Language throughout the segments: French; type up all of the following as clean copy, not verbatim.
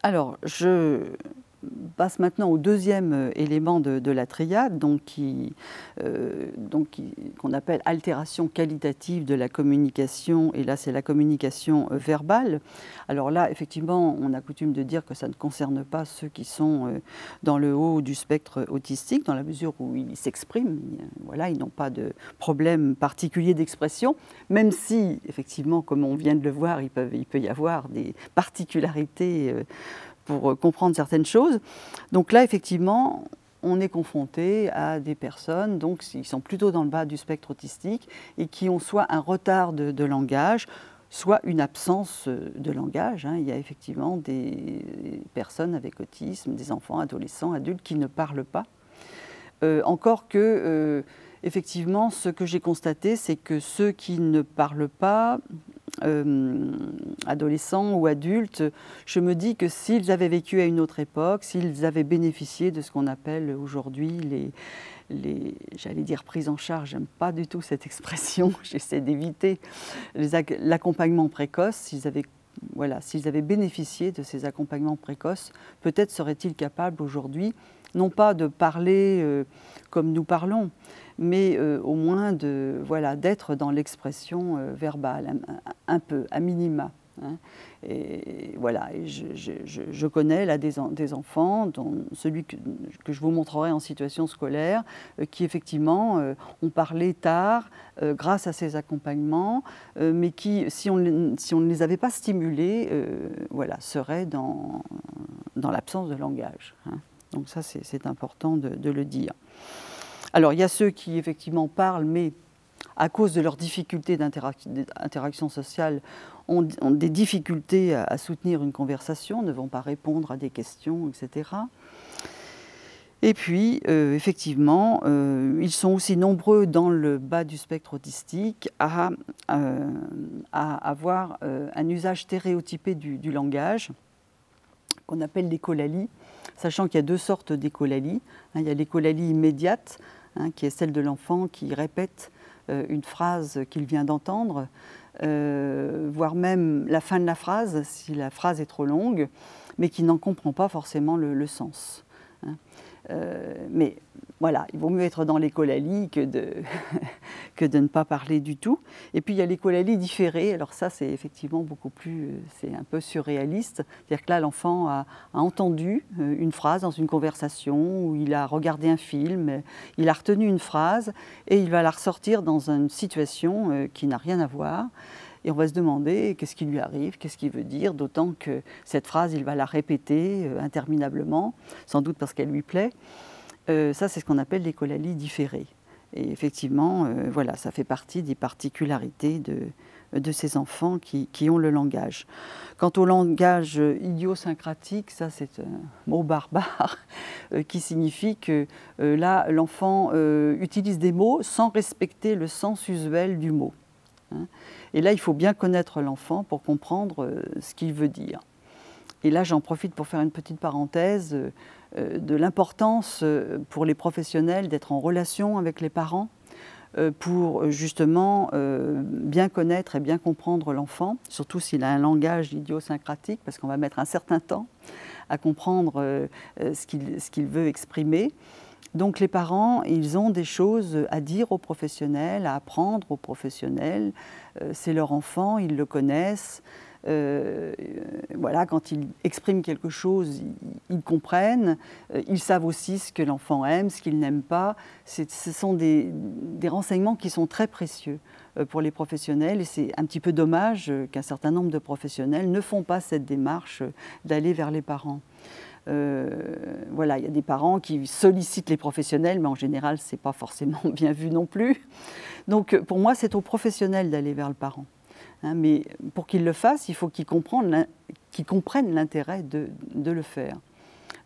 Alors, je passe maintenant au deuxième élément de la triade, qu'on appelle altération qualitative de la communication, et là c'est la communication verbale. Alors là, effectivement, on a coutume de dire que ça ne concerne pas ceux qui sont dans le haut du spectre autistique, dans la mesure où ils s'expriment, voilà, ils n'ont pas de problème particulier d'expression, même si, effectivement, comme on vient de le voir, il peut y avoir des particularités pour comprendre certaines choses. Donc là, effectivement, on est confronté à des personnes qui sont plutôt dans le bas du spectre autistique et qui ont soit un retard de langage, soit une absence de langage. Il y a effectivement des personnes avec autisme, des enfants, adolescents, adultes qui ne parlent pas. Encore que, effectivement, ce que j'ai constaté, c'est que ceux qui ne parlent pas, adolescents ou adultes, je me dis que s'ils avaient vécu à une autre époque, s'ils avaient bénéficié de ce qu'on appelle aujourd'hui j'allais dire prise en charge, j'aime pas du tout cette expression, j'essaie d'éviter l'accompagnement précoce, s'ils avaient bénéficié de ces accompagnements précoces, peut-être seraient-ils capables aujourd'hui, non pas de parler comme nous parlons, mais au moins d'être dans l'expression verbale, un peu, à minima. Et voilà, et je connais là des enfants, dont celui que je vous montrerai en situation scolaire, qui effectivement ont parlé tard grâce à ces accompagnements, mais qui, si on ne les avait pas stimulés, seraient dans l'absence de langage. Donc ça, c'est important de le dire. Alors, il y a ceux qui, effectivement, parlent, mais à cause de leurs difficultés d'interaction sociale, ont des difficultés à soutenir une conversation, ne vont pas répondre à des questions, etc. Et puis, effectivement, ils sont aussi nombreux dans le bas du spectre autistique à avoir un usage stéréotypé du langage, qu'on appelle l'écholalie, sachant qu'il y a deux sortes d'écholalie. Il y a l'écholalie immédiate, qui est celle de l'enfant qui répète une phrase qu'il vient d'entendre, voire même la fin de la phrase, si la phrase est trop longue, mais qui n'en comprend pas forcément le sens. Mais voilà, il vaut mieux être dans l'écholalie que de ne pas parler du tout. Et puis il y a l'écholalie différée. Alors ça, c'est effectivement beaucoup plus, c'est un peu surréaliste. C'est-à-dire que là, l'enfant a entendu une phrase dans une conversation, ou il a regardé un film, il a retenu une phrase et il va la ressortir dans une situation qui n'a rien à voir. Et on va se demander qu'est-ce qui lui arrive, qu'est-ce qu'il veut dire, d'autant que cette phrase, il va la répéter interminablement, sans doute parce qu'elle lui plaît. Ça, c'est ce qu'on appelle l'écholalie différée. Et effectivement, ça fait partie des particularités de ces enfants qui ont le langage. Quant au langage idiosyncratique, ça c'est un mot barbare qui signifie que là, l'enfant utilise des mots sans respecter le sens usuel du mot. Et là, il faut bien connaître l'enfant pour comprendre ce qu'il veut dire. Et là, j'en profite pour faire une petite parenthèse de l'importance pour les professionnels d'être en relation avec les parents pour justement bien connaître et bien comprendre l'enfant, surtout s'il a un langage idiosyncratique, parce qu'on va mettre un certain temps à comprendre ce qu'il veut exprimer. Donc les parents, ils ont des choses à dire aux professionnels, à apprendre aux professionnels. C'est leur enfant, ils le connaissent. Quand ils expriment quelque chose, ils comprennent. Ils savent aussi ce que l'enfant aime, ce qu'il n'aime pas. Ce sont des renseignements qui sont très précieux pour les professionnels. Et c'est un petit peu dommage qu'un certain nombre de professionnels ne font pas cette démarche d'aller vers les parents. Il y a des parents qui sollicitent les professionnels, mais en général, ce n'est pas forcément bien vu non plus. Donc, pour moi, c'est aux professionnels d'aller vers le parent. Mais pour qu'ils le fassent, il faut qu'ils comprennent l'intérêt de le faire.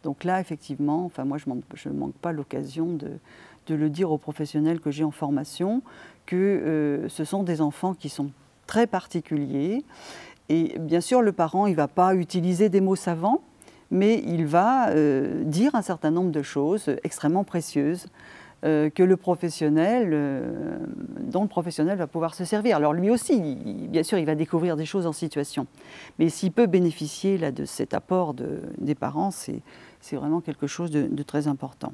Donc là, effectivement, moi, je ne manque pas l'occasion de le dire aux professionnels que j'ai en formation, que ce sont des enfants qui sont très particuliers. Et bien sûr, le parent, il ne va pas utiliser des mots savants, mais il va dire un certain nombre de choses extrêmement précieuses que le professionnel, dont le professionnel va pouvoir se servir. Alors lui aussi, bien sûr, il va découvrir des choses en situation. Mais s'il peut bénéficier là, de cet apport des parents, c'est vraiment quelque chose de très important.